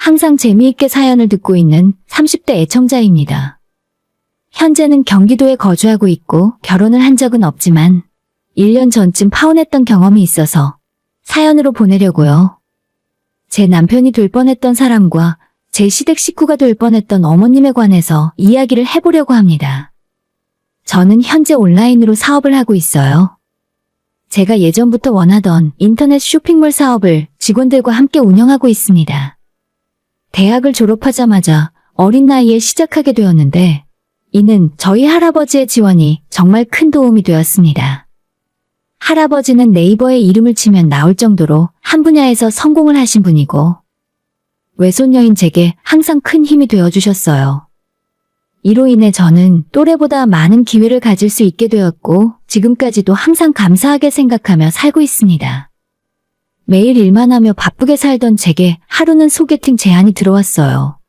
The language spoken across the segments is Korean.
항상 재미있게 사연을 듣고 있는 30대 애청자입니다. 현재는 경기도에 거주하고 있고 결혼을 한 적은 없지만 1년 전쯤 파혼했던 경험이 있어서 사연으로 보내려고요. 제 남편이 될 뻔했던 사람과 제 시댁 식구가 될 뻔했던 어머님에 관해서 이야기를 해보려고 합니다. 저는 현재 온라인으로 사업을 하고 있어요. 제가 예전부터 원하던 인터넷 쇼핑몰 사업을 직원들과 함께 운영하고 있습니다. 대학을 졸업하자마자 어린 나이에 시작하게 되었는데 이는 저희 할아버지의 지원이 정말 큰 도움이 되었습니다. 할아버지는 네이버에 이름을 치면 나올 정도로 한 분야에서 성공을 하신 분이고 외손녀인 제게 항상 큰 힘이 되어주셨어요. 이로 인해 저는 또래보다 많은 기회를 가질 수 있게 되었고 지금까지도 항상 감사하게 생각하며 살고 있습니다. 매일 일만 하며 바쁘게 살던 제게 하루는 소개팅 제안이 들어왔어요.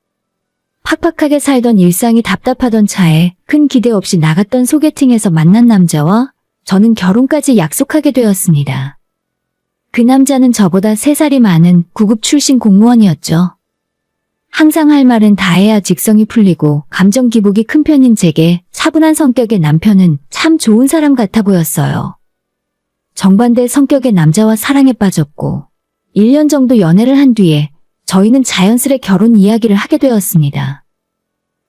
팍팍하게 살던 일상이 답답하던 차에 큰 기대 없이 나갔던 소개팅에서 만난 남자와 저는 결혼까지 약속하게 되었습니다. 그 남자는 저보다 3살이 많은 9급 출신 공무원이었죠. 항상 할 말은 다 해야 직성이 풀리고 감정 기복이 큰 편인 제게 차분한 성격의 남편은 참 좋은 사람 같아 보였어요. 정반대 성격의 남자와 사랑에 빠졌고 1년 정도 연애를 한 뒤에 저희는 자연스레 결혼 이야기를 하게 되었습니다.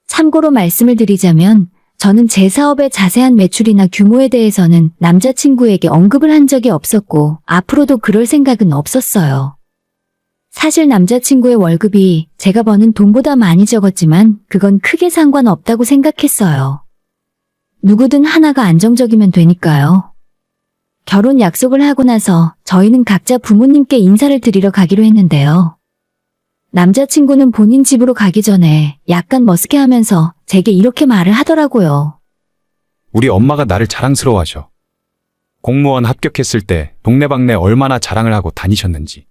참고로 말씀을 드리자면 저는 제 사업의 자세한 매출이나 규모에 대해서는 남자친구에게 언급을 한 적이 없었고 앞으로도 그럴 생각은 없었어요. 사실 남자친구의 월급이 제가 버는 돈보다 많이 적었지만 그건 크게 상관없다고 생각했어요. 누구든 하나가 안정적이면 되니까요. 결혼 약속을 하고 나서 저희는 각자 부모님께 인사를 드리러 가기로 했는데요. 남자친구는 본인 집으로 가기 전에 약간 머쓱해하면서 제게 이렇게 말을 하더라고요. 우리 엄마가 나를 자랑스러워하셔. 공무원 합격했을 때 동네방네 얼마나 자랑을 하고 다니셨는지.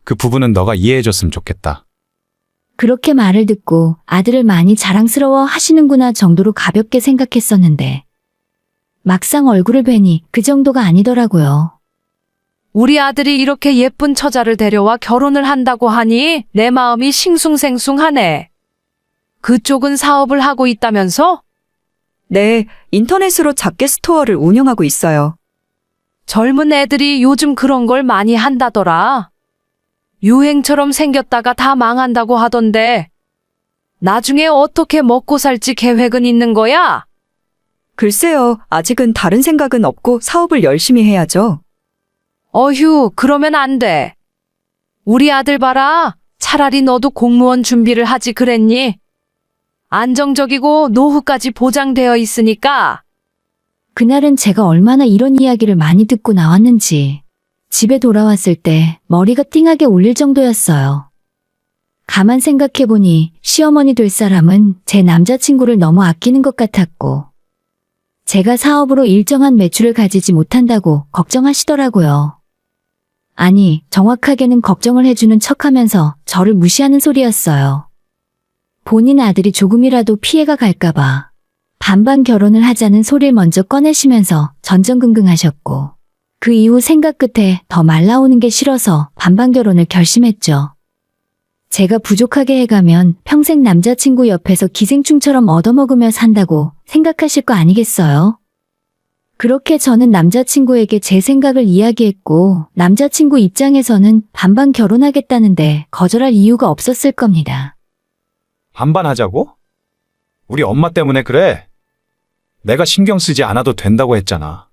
그 부분은 너가 이해해줬으면 좋겠다. 그렇게 말을 듣고 아들을 많이 자랑스러워 하시는구나 정도로 가볍게 생각했었는데 막상 얼굴을 뵈니 그 정도가 아니더라고요. 우리 아들이 이렇게 예쁜 처자를 데려와 결혼을 한다고 하니 내 마음이 싱숭생숭하네. 그쪽은 사업을 하고 있다면서? 네, 인터넷으로 작게 스토어를 운영하고 있어요. 젊은 애들이 요즘 그런 걸 많이 한다더라. 유행처럼 생겼다가 다 망한다고 하던데. 나중에 어떻게 먹고 살지 계획은 있는 거야? 글쎄요, 아직은 다른 생각은 없고 사업을 열심히 해야죠. 어휴, 그러면 안 돼. 우리 아들 봐라. 차라리 너도 공무원 준비를 하지 그랬니? 안정적이고 노후까지 보장되어 있으니까. 그날은 제가 얼마나 이런 이야기를 많이 듣고 나왔는지 집에 돌아왔을 때 머리가 띵하게 울릴 정도였어요. 가만 생각해보니 시어머니 될 사람은 제 남자친구를 너무 아끼는 것 같았고 제가 사업으로 일정한 매출을 가지지 못한다고 걱정하시더라고요. 아니, 정확하게는 걱정을 해주는 척하면서 저를 무시하는 소리였어요. 본인 아들이 조금이라도 피해가 갈까봐 반반 결혼을 하자는 소리를 먼저 꺼내시면서 전전긍긍하셨고 그 이후 생각 끝에 더 말라오는 게 싫어서 반반 결혼을 결심했죠. 제가 부족하게 해가면 평생 남자친구 옆에서 기생충처럼 얻어먹으며 산다고 생각하실 거 아니겠어요? 그렇게 저는 남자친구에게 제 생각을 이야기했고 남자친구 입장에서는 반반 결혼하겠다는데 거절할 이유가 없었을 겁니다. 반반 하자고? 우리 엄마 때문에 그래. 내가 신경 쓰지 않아도 된다고 했잖아.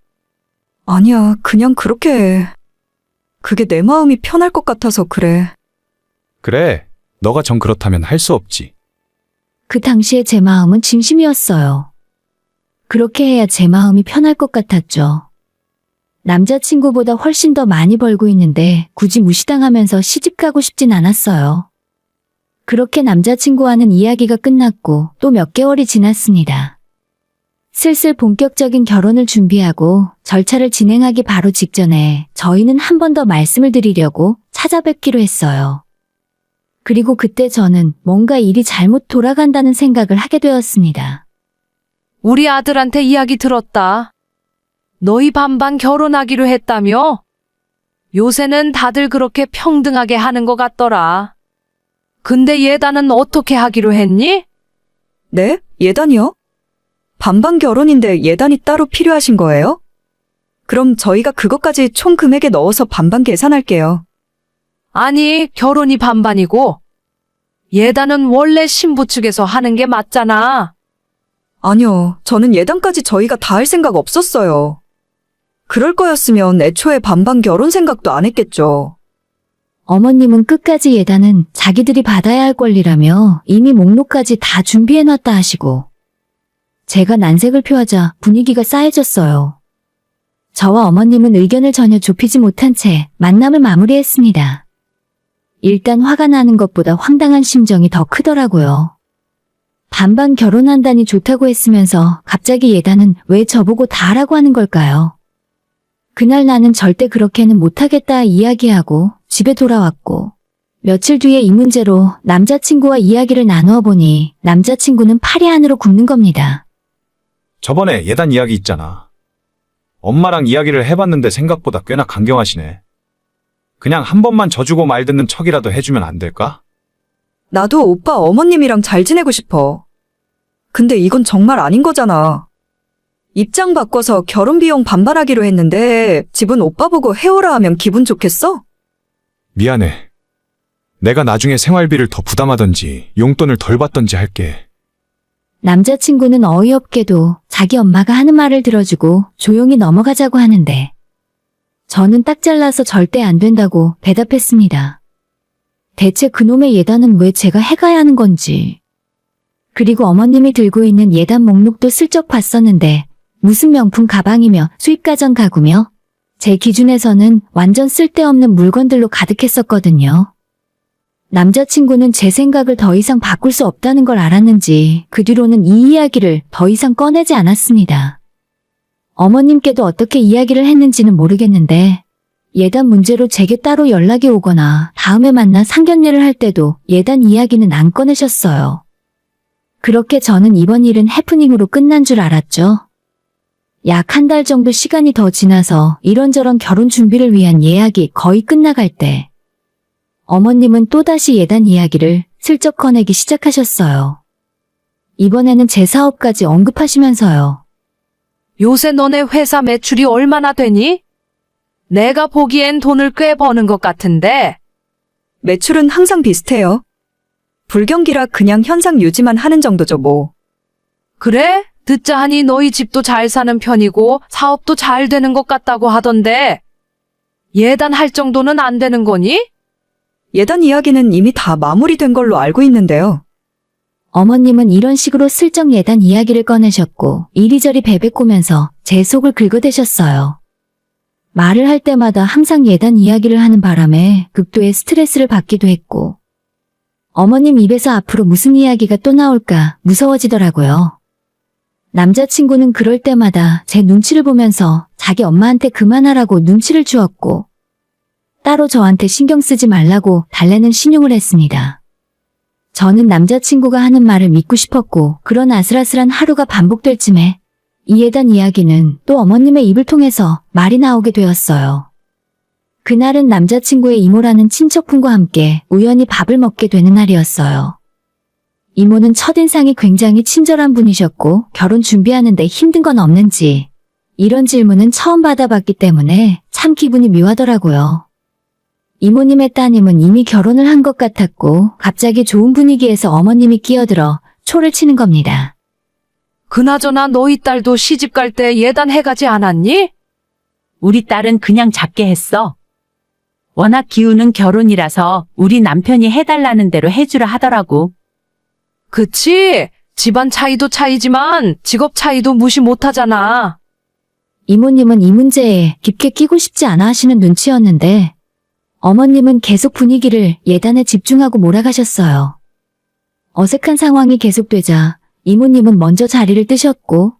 아니야, 그냥 그렇게 해. 그게 내 마음이 편할 것 같아서 그래. 그래, 너가 정 그렇다면 할 수 없지. 그 당시에 제 마음은 진심이었어요. 그렇게 해야 제 마음이 편할 것 같았죠. 남자친구보다 훨씬 더 많이 벌고 있는데 굳이 무시당하면서 시집가고 싶진 않았어요. 그렇게 남자친구와는 이야기가 끝났고 또 몇 개월이 지났습니다. 슬슬 본격적인 결혼을 준비하고 절차를 진행하기 바로 직전에 저희는 한 번 더 말씀을 드리려고 찾아뵙기로 했어요. 그리고 그때 저는 뭔가 일이 잘못 돌아간다는 생각을 하게 되었습니다. 우리 아들한테 이야기 들었다. 너희 반반 결혼하기로 했다며? 요새는 다들 그렇게 평등하게 하는 것 같더라. 근데 예단은 어떻게 하기로 했니? 네? 예단이요? 반반 결혼인데 예단이 따로 필요하신 거예요? 그럼 저희가 그것까지 총 금액에 넣어서 반반 계산할게요. 아니, 결혼이 반반이고, 예단은 원래 신부 측에서 하는 게 맞잖아. 아니요, 저는 예단까지 저희가 다 할 생각 없었어요. 그럴 거였으면 애초에 반반 결혼 생각도 안 했겠죠. 어머님은 끝까지 예단은 자기들이 받아야 할 권리라며 이미 목록까지 다 준비해놨다 하시고 제가 난색을 표하자 분위기가 싸해졌어요. 저와 어머님은 의견을 전혀 좁히지 못한 채 만남을 마무리했습니다. 일단 화가 나는 것보다 황당한 심정이 더 크더라고요. 반반 결혼한다니 좋다고 했으면서 갑자기 예단은 왜 저보고 다 하라고 하는 걸까요? 그날 나는 절대 그렇게는 못하겠다 이야기하고 집에 돌아왔고 며칠 뒤에 이 문제로 남자친구와 이야기를 나누어 보니 남자친구는 팔이 안으로 굽는 겁니다. 저번에 예단 이야기 있잖아. 엄마랑 이야기를 해봤는데 생각보다 꽤나 강경하시네. 그냥 한 번만 져주고 말 듣는 척이라도 해주면 안 될까? 나도 오빠 어머님이랑 잘 지내고 싶어. 근데 이건 정말 아닌 거잖아. 입장 바꿔서 결혼 비용 반반하기로 했는데 집은 오빠 보고 해오라 하면 기분 좋겠어? 미안해. 내가 나중에 생활비를 더 부담하던지 용돈을 덜 받던지 할게. 남자친구는 어이없게도 자기 엄마가 하는 말을 들어주고 조용히 넘어가자고 하는데 저는 딱 잘라서 절대 안 된다고 대답했습니다. 대체 그놈의 예단은 왜 제가 해가야 하는 건지. 그리고 어머님이 들고 있는 예단 목록도 슬쩍 봤었는데 무슨 명품 가방이며 수입가전 가구며 제 기준에서는 완전 쓸데없는 물건들로 가득했었거든요. 남자친구는 제 생각을 더 이상 바꿀 수 없다는 걸 알았는지 그 뒤로는 이 이야기를 더 이상 꺼내지 않았습니다. 어머님께도 어떻게 이야기를 했는지는 모르겠는데 예단 문제로 제게 따로 연락이 오거나 다음에 만나 상견례를 할 때도 예단 이야기는 안 꺼내셨어요. 그렇게 저는 이번 일은 해프닝으로 끝난 줄 알았죠. 약 한 달 정도 시간이 더 지나서 이런저런 결혼 준비를 위한 예약이 거의 끝나갈 때 어머님은 또다시 예단 이야기를 슬쩍 꺼내기 시작하셨어요. 이번에는 제 사업까지 언급하시면서요. 요새 너네 회사 매출이 얼마나 되니? 내가 보기엔 돈을 꽤 버는 것 같은데. 매출은 항상 비슷해요. 불경기라 그냥 현상 유지만 하는 정도죠 뭐. 그래? 듣자 하니 너희 집도 잘 사는 편이고 사업도 잘 되는 것 같다고 하던데. 예단할 정도는 안 되는 거니? 예단 이야기는 이미 다 마무리된 걸로 알고 있는데요. 어머님은 이런 식으로 슬쩍 예단 이야기를 꺼내셨고 이리저리 베베꼬면서 제 속을 긁어대셨어요. 말을 할 때마다 항상 예단 이야기를 하는 바람에 극도의 스트레스를 받기도 했고 어머님 입에서 앞으로 무슨 이야기가 또 나올까 무서워지더라고요. 남자친구는 그럴 때마다 제 눈치를 보면서 자기 엄마한테 그만하라고 눈치를 주었고 따로 저한테 신경 쓰지 말라고 달래는 신용을 했습니다. 저는 남자친구가 하는 말을 믿고 싶었고 그런 아슬아슬한 하루가 반복될 쯤에 이 예단 이야기는 또 어머님의 입을 통해서 말이 나오게 되었어요. 그날은 남자친구의 이모라는 친척분과 함께 우연히 밥을 먹게 되는 날이었어요. 이모는 첫인상이 굉장히 친절한 분이셨고 결혼 준비하는데 힘든 건 없는지 이런 질문은 처음 받아봤기 때문에 참 기분이 묘하더라고요. 이모님의 따님은 이미 결혼을 한 것 같았고 갑자기 좋은 분위기에서 어머님이 끼어들어 초를 치는 겁니다. 그나저나 너희 딸도 시집 갈 때 예단해가지 않았니? 우리 딸은 그냥 작게 했어. 워낙 기우는 결혼이라서 우리 남편이 해달라는 대로 해주라 하더라고. 그치? 집안 차이도 차이지만 직업 차이도 무시 못하잖아. 이모님은 이 문제에 깊게 끼고 싶지 않아 하시는 눈치였는데 어머님은 계속 분위기를 예단에 집중하고 몰아가셨어요. 어색한 상황이 계속되자 이모님은 먼저 자리를 뜨셨고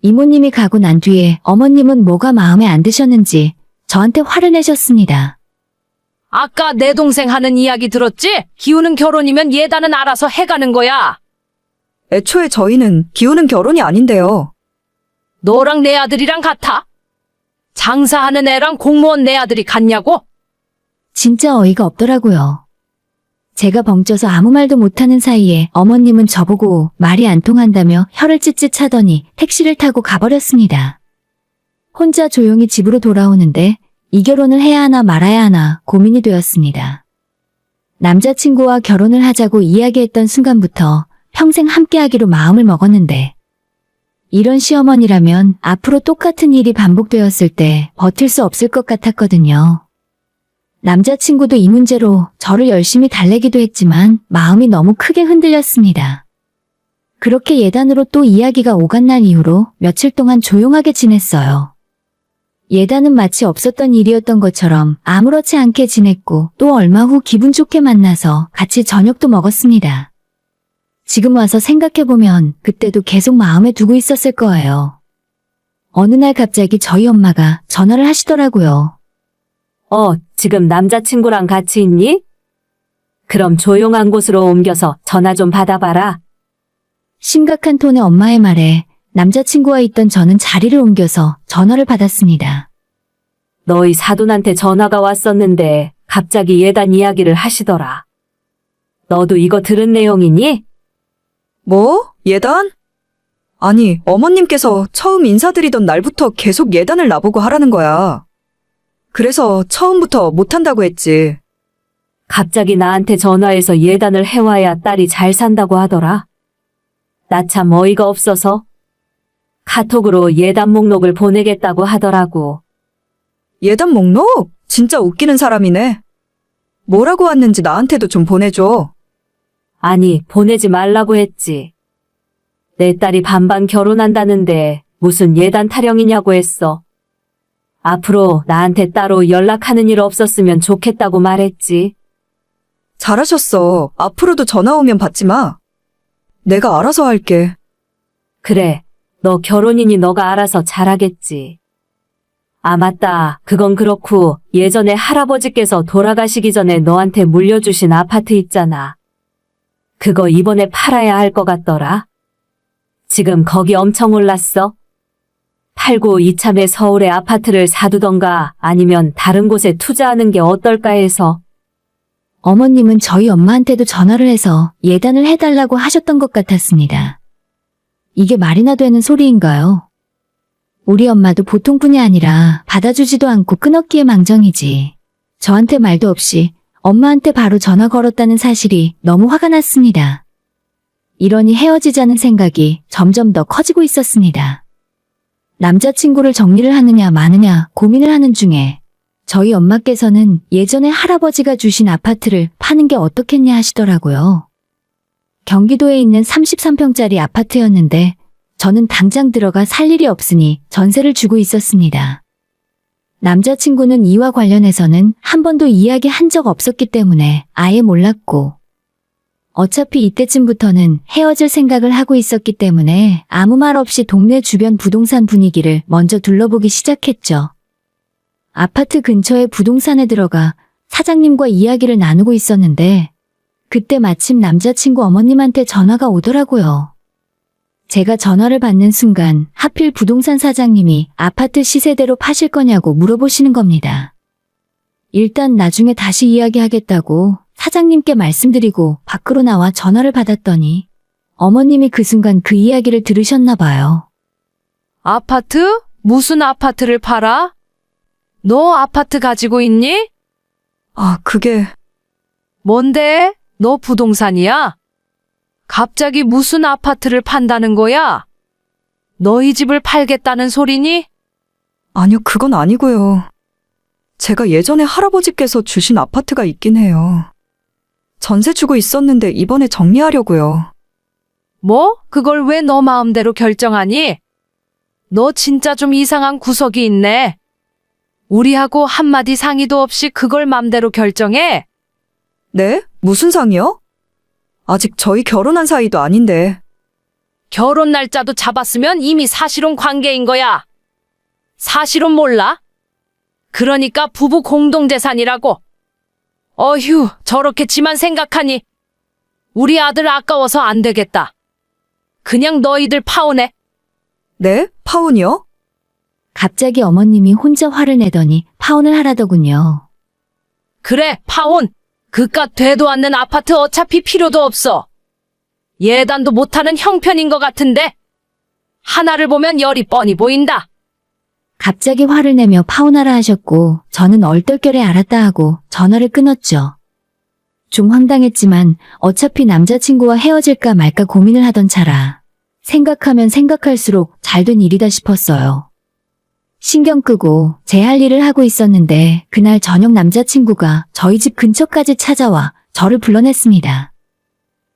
이모님이 가고 난 뒤에 어머님은 뭐가 마음에 안 드셨는지 저한테 화를 내셨습니다. 아까 내 동생 하는 이야기 들었지? 기우는 결혼이면 예단은 알아서 해가는 거야. 애초에 저희는 기우는 결혼이 아닌데요. 너랑 내 아들이랑 같아. 장사하는 애랑 공무원 내 아들이 같냐고? 진짜 어이가 없더라고요. 제가 벙쪄서 아무 말도 못하는 사이에 어머님은 저보고 말이 안 통한다며 혀를 찢찢 차더니 택시를 타고 가버렸습니다. 혼자 조용히 집으로 돌아오는데 이 결혼을 해야 하나 말아야 하나 고민이 되었습니다. 남자친구와 결혼을 하자고 이야기했던 순간부터 평생 함께하기로 마음을 먹었는데 이런 시어머니라면 앞으로 똑같은 일이 반복되었을 때 버틸 수 없을 것 같았거든요. 남자친구도 이 문제로 저를 열심히 달래기도 했지만 마음이 너무 크게 흔들렸습니다. 그렇게 예단으로 또 이야기가 오간 날 이후로 며칠 동안 조용하게 지냈어요. 예단은 마치 없었던 일이었던 것처럼 아무렇지 않게 지냈고 또 얼마 후 기분 좋게 만나서 같이 저녁도 먹었습니다. 지금 와서 생각해보면 그때도 계속 마음에 두고 있었을 거예요. 어느 날 갑자기 저희 엄마가 전화를 하시더라고요. 지금 남자친구랑 같이 있니? 그럼 조용한 곳으로 옮겨서 전화 좀 받아봐라. 심각한 톤의 엄마의 말에 남자친구와 있던 저는 자리를 옮겨서 전화를 받았습니다. 너희 사돈한테 전화가 왔었는데 갑자기 예단 이야기를 하시더라. 너도 이거 들은 내용이니? 뭐? 예단? 아니, 어머님께서 처음 인사드리던 날부터 계속 예단을 나보고 하라는 거야. 그래서 처음부터 못한다고 했지. 갑자기 나한테 전화해서 예단을 해와야 딸이 잘 산다고 하더라. 나 참 어이가 없어서 카톡으로 예단 목록을 보내겠다고 하더라고. 예단 목록? 진짜 웃기는 사람이네. 뭐라고 왔는지 나한테도 좀 보내줘. 아니, 보내지 말라고 했지. 내 딸이 반반 결혼한다는데 무슨 예단 타령이냐고 했어. 앞으로 나한테 따로 연락하는 일 없었으면 좋겠다고 말했지. 잘하셨어. 앞으로도 전화 오면 받지 마. 내가 알아서 할게. 그래, 너 결혼이니 너가 알아서 잘하겠지. 아, 맞다. 그건 그렇고 예전에 할아버지께서 돌아가시기 전에 너한테 물려주신 아파트 있잖아. 그거 이번에 팔아야 할 것 같더라. 지금 거기 엄청 올랐어. 팔고 이참에 서울에 아파트를 사두던가 아니면 다른 곳에 투자하는 게 어떨까 해서. 어머님은 저희 엄마한테도 전화를 해서 예단을 해달라고 하셨던 것 같았습니다. 이게 말이나 되는 소리인가요? 우리 엄마도 보통 분이 아니라 받아주지도 않고 끊었기에 망정이지. 저한테 말도 없이 엄마한테 바로 전화 걸었다는 사실이 너무 화가 났습니다. 이러니 헤어지자는 생각이 점점 더 커지고 있었습니다. 남자친구를 정리를 하느냐 마느냐 고민을 하는 중에 저희 엄마께서는 예전에 할아버지가 주신 아파트를 파는 게 어떻겠냐 하시더라고요. 경기도에 있는 33평짜리 아파트였는데 저는 당장 들어가 살 일이 없으니 전세를 주고 있었습니다. 남자친구는 이와 관련해서는 한 번도 이야기한 적 없었기 때문에 아예 몰랐고 어차피 이때쯤부터는 헤어질 생각을 하고 있었기 때문에 아무 말 없이 동네 주변 부동산 분위기를 먼저 둘러보기 시작했죠. 아파트 근처의 부동산에 들어가 사장님과 이야기를 나누고 있었는데 그때 마침 남자친구 어머님한테 전화가 오더라고요. 제가 전화를 받는 순간 하필 부동산 사장님이 아파트 시세대로 파실 거냐고 물어보시는 겁니다. 일단 나중에 다시 이야기하겠다고 사장님께 말씀드리고 밖으로 나와 전화를 받았더니 어머님이 그 순간 그 이야기를 들으셨나 봐요. 아파트? 무슨 아파트를 팔아? 너 아파트 가지고 있니? 아, 그게 뭔데? 너 부동산이야? 갑자기 무슨 아파트를 판다는 거야? 너희 집을 팔겠다는 소리니? 아니요, 그건 아니고요. 제가 예전에 할아버지께서 주신 아파트가 있긴 해요. 전세 주고 있었는데 이번에 정리하려고요. 뭐? 그걸 왜 너 마음대로 결정하니? 너 진짜 좀 이상한 구석이 있네. 우리하고 한마디 상의도 없이 그걸 맘대로 결정해? 네? 무슨 상이요? 아직 저희 결혼한 사이도 아닌데. 결혼 날짜도 잡았으면 이미 사실혼 관계인 거야. 사실혼 몰라? 그러니까 부부 공동재산이라고. 어휴, 저렇게지만 생각하니 우리 아들 아까워서 안 되겠다. 그냥 너희들 파혼해. 네? 파혼이요? 갑자기 어머님이 혼자 화를 내더니 파혼을 하라더군요. 그래, 파혼. 그깟 되도 않는 아파트 어차피 필요도 없어. 예단도 못하는 형편인 것 같은데. 하나를 보면 열이 뻔히 보인다. 갑자기 화를 내며 파혼하라 하셨고 저는 얼떨결에 알았다 하고 전화를 끊었죠. 좀 황당했지만 어차피 남자친구와 헤어질까 말까 고민을 하던 차라 생각하면 생각할수록 잘된 일이다 싶었어요. 신경 끄고 제 할 일을 하고 있었는데 그날 저녁 남자친구가 저희 집 근처까지 찾아와 저를 불러냈습니다.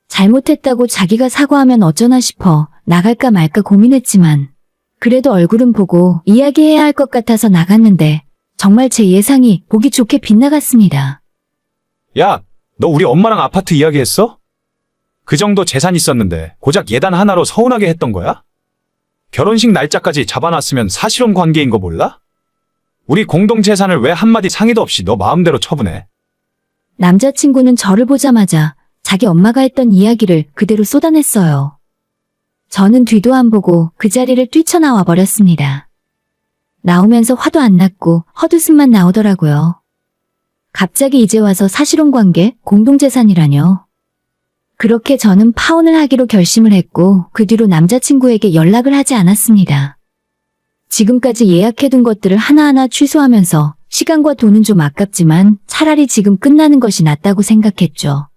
잘못했다고 자기가 사과하면 어쩌나 싶어 나갈까 말까 고민했지만 그래도 얼굴은 보고 이야기해야 할 것 같아서 나갔는데 정말 제 예상이 보기 좋게 빗나갔습니다. 야, 너 우리 엄마랑 아파트 이야기했어? 그 정도 재산 있었는데 고작 예단 하나로 서운하게 했던 거야? 결혼식 날짜까지 잡아놨으면 사실혼 관계인 거 몰라? 우리 공동 재산을 왜 한마디 상의도 없이 너 마음대로 처분해? 남자친구는 저를 보자마자 자기 엄마가 했던 이야기를 그대로 쏟아냈어요. 저는 뒤도 안 보고 그 자리를 뛰쳐나와 버렸습니다. 나오면서 화도 안 났고 헛웃음만 나오더라고요. 갑자기 이제 와서 사실혼 관계, 공동재산이라뇨. 그렇게 저는 파혼을 하기로 결심을 했고 그 뒤로 남자친구에게 연락을 하지 않았습니다. 지금까지 예약해둔 것들을 하나하나 취소하면서 시간과 돈은 좀 아깝지만 차라리 지금 끝나는 것이 낫다고 생각했죠.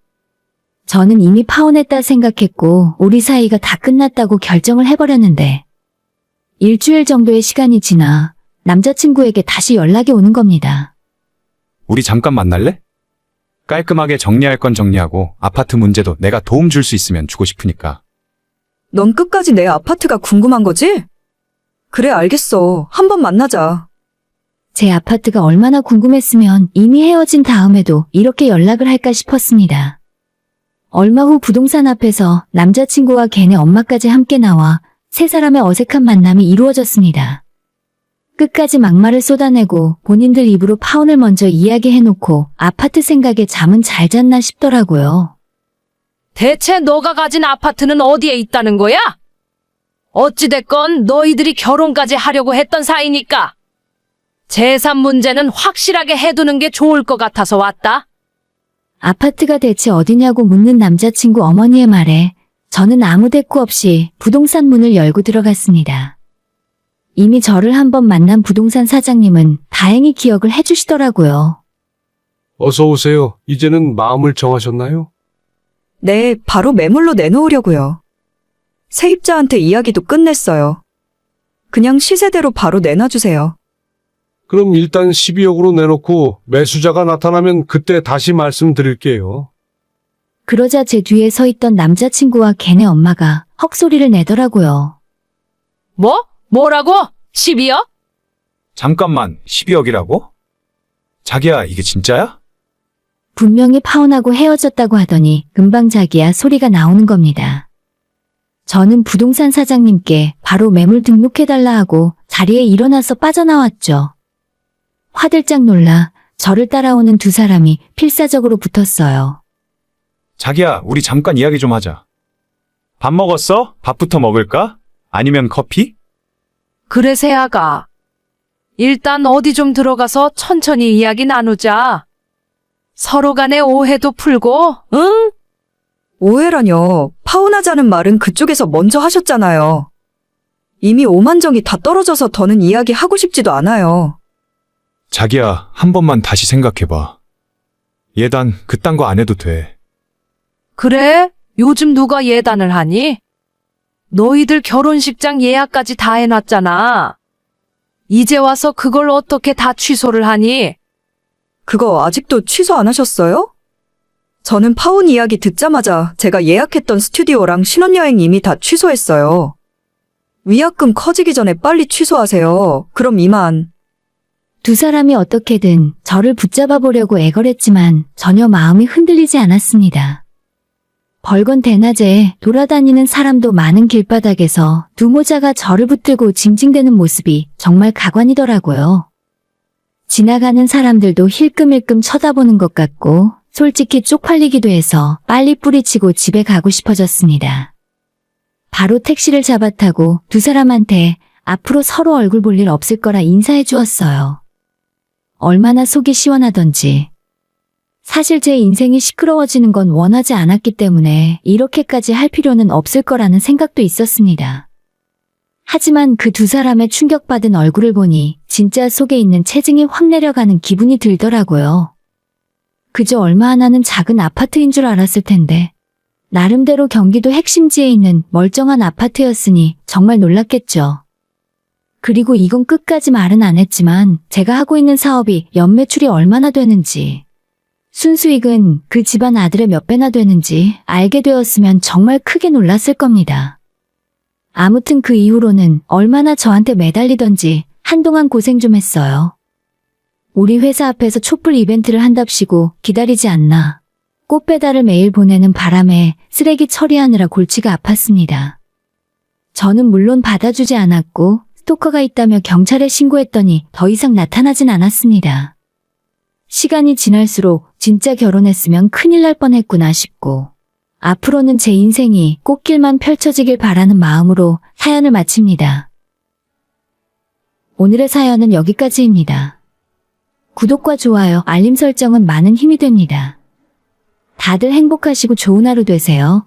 저는 이미 파혼했다 생각했고 우리 사이가 다 끝났다고 결정을 해버렸는데 일주일 정도의 시간이 지나 남자친구에게 다시 연락이 오는 겁니다. 우리 잠깐 만날래? 깔끔하게 정리할 건 정리하고 아파트 문제도 내가 도움 줄 수 있으면 주고 싶으니까. 넌 끝까지 내 아파트가 궁금한 거지? 그래, 알겠어. 한번 만나자. 제 아파트가 얼마나 궁금했으면 이미 헤어진 다음에도 이렇게 연락을 할까 싶었습니다. 얼마 후 부동산 앞에서 남자친구와 걔네 엄마까지 함께 나와 세 사람의 어색한 만남이 이루어졌습니다. 끝까지 막말을 쏟아내고 본인들 입으로 파혼을 먼저 이야기해놓고 아파트 생각에 잠은 잘 잤나 싶더라고요. 대체 너가 가진 아파트는 어디에 있다는 거야? 어찌됐건 너희들이 결혼까지 하려고 했던 사이니까. 재산 문제는 확실하게 해두는 게 좋을 것 같아서 왔다. 아파트가 대체 어디냐고 묻는 남자친구 어머니의 말에 저는 아무 대꾸 없이 부동산 문을 열고 들어갔습니다. 이미 저를 한번 만난 부동산 사장님은 다행히 기억을 해주시더라고요. 어서 오세요. 이제는 마음을 정하셨나요? 네, 바로 매물로 내놓으려고요. 세입자한테 이야기도 끝냈어요. 그냥 시세대로 바로 내놔주세요. 그럼 일단 12억으로 내놓고 매수자가 나타나면 그때 다시 말씀드릴게요. 그러자 제 뒤에 서 있던 남자친구와 걔네 엄마가 헉소리를 내더라고요. 뭐라고? 12억? 잠깐만, 12억이라고? 자기야, 이게 진짜야? 분명히 파혼하고 헤어졌다고 하더니 금방 자기야 소리가 나오는 겁니다. 저는 부동산 사장님께 바로 매물 등록해달라 하고 자리에 일어나서 빠져나왔죠. 화들짝 놀라 저를 따라오는 두 사람이 필사적으로 붙었어요. 자기야, 우리 잠깐 이야기 좀 하자. 밥 먹었어? 밥부터 먹을까? 아니면 커피? 그래, 세아가. 일단 어디 좀 들어가서 천천히 이야기 나누자. 서로 간의 오해도 풀고, 응? 오해라뇨. 파혼하자는 말은 그쪽에서 먼저 하셨잖아요. 이미 오만정이 다 떨어져서 더는 이야기하고 싶지도 않아요. 자기야, 한 번만 다시 생각해봐. 예단, 그딴 거 안 해도 돼. 그래? 요즘 누가 예단을 하니? 너희들 결혼식장 예약까지 다 해놨잖아. 이제 와서 그걸 어떻게 다 취소를 하니? 그거 아직도 취소 안 하셨어요? 저는 파혼 이야기 듣자마자 제가 예약했던 스튜디오랑 신혼여행 이미 다 취소했어요. 위약금 커지기 전에 빨리 취소하세요. 그럼 이만. 두 사람이 어떻게든 저를 붙잡아 보려고 애걸했지만 전혀 마음이 흔들리지 않았습니다. 벌건 대낮에 돌아다니는 사람도 많은 길바닥에서 두 모자가 저를 붙들고 징징대는 모습이 정말 가관이더라고요. 지나가는 사람들도 힐끔힐끔 쳐다보는 것 같고 솔직히 쪽팔리기도 해서 빨리 뿌리치고 집에 가고 싶어졌습니다. 바로 택시를 잡아 타고 두 사람한테 앞으로 서로 얼굴 볼 일 없을 거라 인사해 주었어요. 얼마나 속이 시원하던지. 사실 제 인생이 시끄러워지는 건 원하지 않았기 때문에 이렇게까지 할 필요는 없을 거라는 생각도 있었습니다. 하지만 그 두 사람의 충격받은 얼굴을 보니 진짜 속에 있는 체증이 확 내려가는 기분이 들더라고요. 그저 얼마 안 하는 작은 아파트인 줄 알았을 텐데 나름대로 경기도 핵심지에 있는 멀쩡한 아파트였으니 정말 놀랐겠죠. 그리고 이건 끝까지 말은 안 했지만 제가 하고 있는 사업이 연매출이 얼마나 되는지, 순수익은 그 집안 아들의 몇 배나 되는지 알게 되었으면 정말 크게 놀랐을 겁니다. 아무튼 그 이후로는 얼마나 저한테 매달리던지 한동안 고생 좀 했어요. 우리 회사 앞에서 촛불 이벤트를 한답시고 기다리지 않나. 꽃 배달을 매일 보내는 바람에 쓰레기 처리하느라 골치가 아팠습니다. 저는 물론 받아주지 않았고 스토커가 있다며 경찰에 신고했더니 더 이상 나타나진 않았습니다. 시간이 지날수록 진짜 결혼했으면 큰일 날 뻔했구나 싶고 앞으로는 제 인생이 꽃길만 펼쳐지길 바라는 마음으로 사연을 마칩니다. 오늘의 사연은 여기까지입니다. 구독과 좋아요, 알림 설정은 많은 힘이 됩니다. 다들 행복하시고 좋은 하루 되세요.